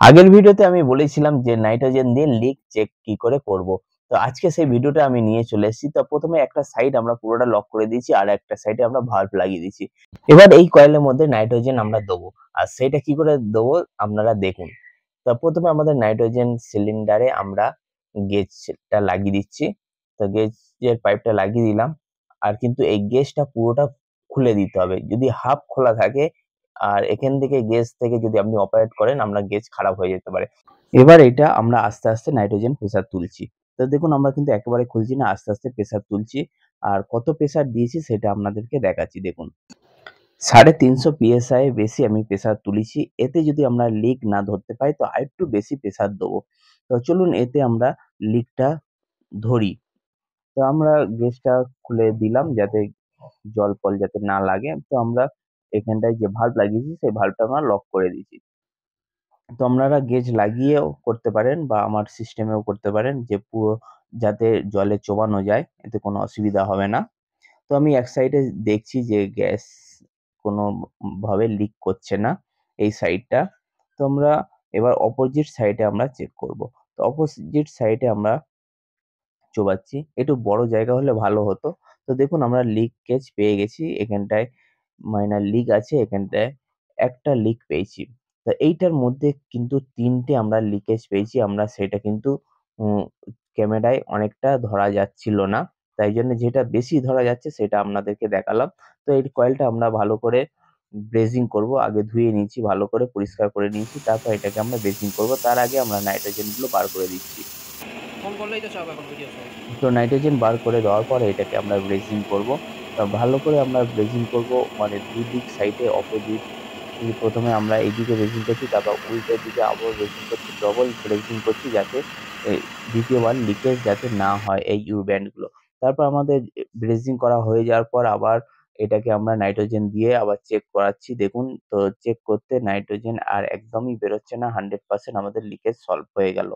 আগের ভিডিওতে আমি বলেছিলাম যে নাইট্রোজেন দিয়ে লিক চেক কি করে করব। তো আজকে সেই ভিডিওটা আমি নিয়ে চলে এসেছি। তো প্রথমে একটা সাইড আমরা পুরোটা লক করে দিয়েছি আর একটা সাইডে আমরা ভালভ লাগিয়ে দিয়েছি। এবার এই কয়েলের মধ্যে নাইট্রোজেন আমরা দেবো। আর সেটা কি করে দেবো আপনারা দেখুন। তো প্রথমে আমাদের নাইট্রোজেন সিলিন্ডারে আমরা গেজটা লাগিয়ে দিচ্ছি। তো গেজের পাইপটা লাগিয়ে দিলাম। আর কিন্তু এই গেজটা পুরোটা খুলে দিতে হবে। যদি হাফ খোলা থাকে আর এখান থেকে গেজ থেকে যদি আপনি অপারেট করেন আমরা গেজ খারাপ হয়ে যেতে পারে। এবার এটা আমরা আস্তে আস্তে নাইট্রোজেন প্রেসার তুলছি। তো দেখুন আমরা কিন্তু একেবারে খুলছি না, আস্তে আস্তে প্রেসার তুলছি। আর কত প্রেসার দিয়েছি সেটা আপনাদেরকে দেখাচ্ছি দেখুন। 350 PSI বেশি আমি প্রেসার তুলেছি। এতে যদি আমরা লিক না ধরতে পাই তো আরেকটু বেশি প্রেসার দেবো। তো চলুন এতে আমরা লিকটা ধরি। তো আমরা গেজটা খুলে দিলাম যাতে জল ফল যাতে না লাগে। তো আমরা এখানটায় যে ভাল্ব লাগিয়েছি সেই ভাল্বটা আমরা লক করে দিয়েছি। তো আপনারা গেজ লাগিয়েও করতে পারেন বা আমার সিস্টেমেও করতে পারেন যে পুরো যাতে জলে চোবানো যায়, এতে কোনো অসুবিধা হবে না। তো আমি এক সাইডে দেখছি যে গ্যাস কোনো ভাবে লিক করছে না এই সাইডটা। তো আমরা এবার অপোজিট সাইডে আমরা চেক করব। তো অপোজিট সাইডে আমরা চোবাচ্ছি। একটু বড় জায়গা হলে ভালো হতো। তো দেখুন আমরা লিকেজ পেয়ে গেছি। এখানটায় মাইনর লিক আছে, এখানটায় একটা লিক পেয়েছি। তো এইটার মধ্যে কিন্তু ৩ টে আমরা লিকেজ পেয়েছি। আমরা সেটা কিন্তু উম ক্যামেরায় অনেকটা ধরা যাচ্ছিল না। তাই জন্য যেটা বেশি ধরা যাচ্ছে সেটা আপনাদেরকে দেখালাম। তো এই কয়েলটা আমরা ভালো করে ব্রেজিং করব। আগে ধুয়ে নিয়েছি, ভালো করে পরিষ্কার করে নিয়েছি। তারপর এটাকে আমরা ব্রেজিং করব। তার আগে আমরা নাইট্রোজেন গুলো বার করে দিচ্ছি। ফোন করলেই তো সব এখন ভিডিও সব। তো নাইট্রোজেন বার করে দেওয়ার পরে এটাকে আমরা ব্রেজিং করব। ভালো করে আমরা ব্রেজিং করব, মানে দুদিক সাইডে অপোজিট। প্রথমে আমরা এইদিকে ব্রেজিং করছি, তারপর উল্টো দিকে আবার ব্রেজিং করছি, ডবল ব্রেজিং করছি যাতে দ্বিতীয়বার লিকেজ যাতে না হয় এই ইউ ব্যান্ড গুলো। তারপর আমাদের ব্রেজিং করা হয়ে যাওয়ার পর আবার এটাকে আমরা নাইট্রোজেন দিয়ে আবার চেক করাচ্ছি দেখুন। তো চেক করতে নাইট্রোজেন আর একদমই বেরোচ্ছে না, 100% আমাদের লিকেজ সলভ হয়ে গেল।